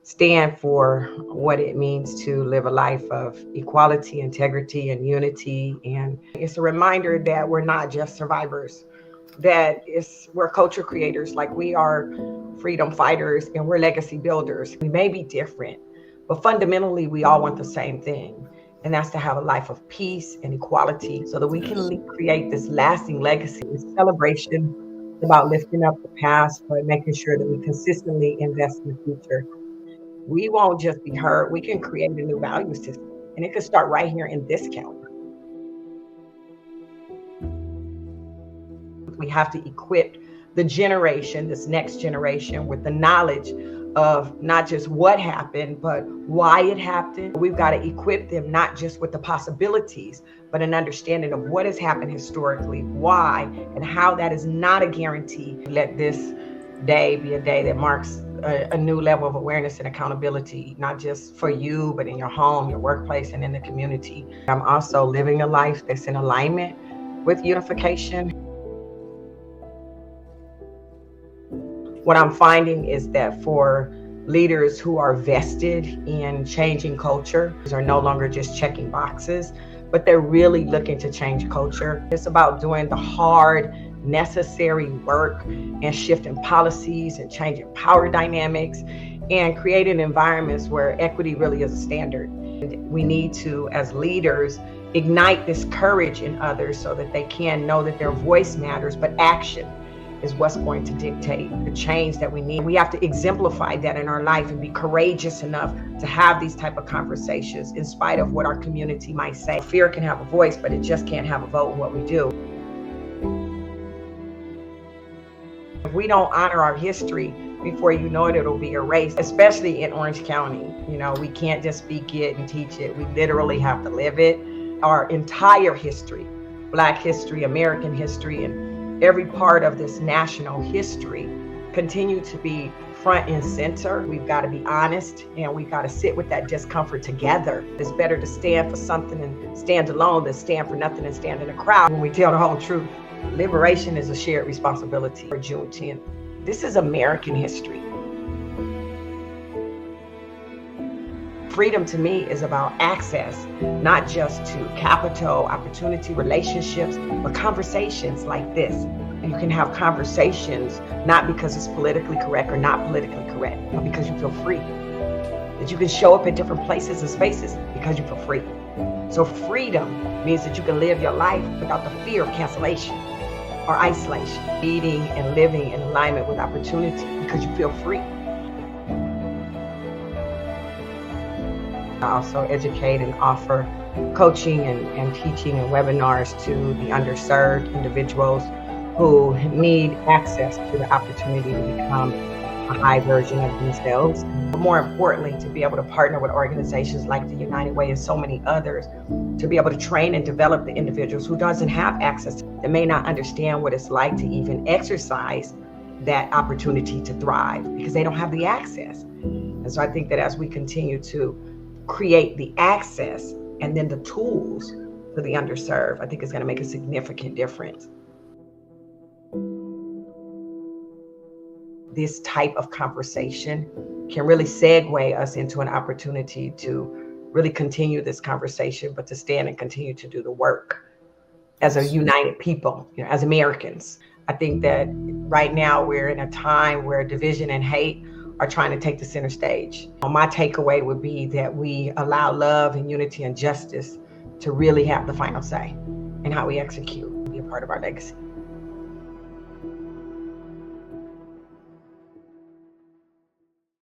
stand for what it means to live a life of equality, integrity, and unity. And it's a reminder that we're not just survivors, we're culture creators. Like, we are freedom fighters and we're legacy builders. We may be different, but fundamentally we all want the same thing. And that's to have a life of peace and equality so that we can create this lasting legacy. This celebration is about lifting up the past, but making sure that we consistently invest in the future. We won't just be heard, we can create a new value system. And it could start right here in this county. We have to equip this next generation, with the knowledge of not just what happened, but why it happened. We've got to equip them not just with the possibilities, but an understanding of what has happened historically, why, and how that is not a guarantee. Let this day be a day that marks a new level of awareness and accountability, not just for you, but in your home, your workplace, and in the community. I'm also living a life that's in alignment with unification. What I'm finding is that for leaders who are vested in changing culture, are no longer just checking boxes, but they're really looking to change culture. It's about doing the hard, necessary work and shifting policies and changing power dynamics and creating environments where equity really is a standard. And we need to, as leaders, ignite this courage in others so that they can know that their voice matters, but action is what's going to dictate the change that we need. We have to exemplify that in our life and be courageous enough to have these type of conversations in spite of what our community might say. Fear can have a voice, but it just can't have a vote in what we do. If we don't honor our history, before you know it, it'll be erased, especially in Orange County. We can't just speak it and teach it. We literally have to live it. Our entire history, Black history, American history, and every part of this national history continue to be front and center. We've got to be honest, and we've got to sit with that discomfort together. It's better to stand for something and stand alone than stand for nothing and stand in a crowd. When we tell the whole truth, liberation is a shared responsibility. For Juneteenth, this is American history. Freedom to me is about access, not just to capital, opportunity, relationships, but conversations like this. And you can have conversations not because it's politically correct or not politically correct, but because you feel free. That you can show up at different places and spaces because you feel free. So freedom means that you can live your life without the fear of cancellation or isolation. Leading and living in alignment with opportunity because you feel free. I also educate and offer coaching and teaching and webinars to the underserved individuals who need access to the opportunity to become a high version of themselves. But more importantly, to be able to partner with organizations like the United Way and so many others to be able to train and develop the individuals who doesn't have access, that may not understand what it's like to even exercise that opportunity to thrive because they don't have the access. And so I think that as we continue to create the access and then the tools for the underserved, I think it's going to make a significant difference. This type of conversation can really segue us into an opportunity to really continue this conversation, but to stand and continue to do the work as a united people, as Americans. I think that right now we're in a time where division and hate are trying to take the center stage. My takeaway would be that we allow love and unity and justice to really have the final say in how we execute, be a part of our legacy.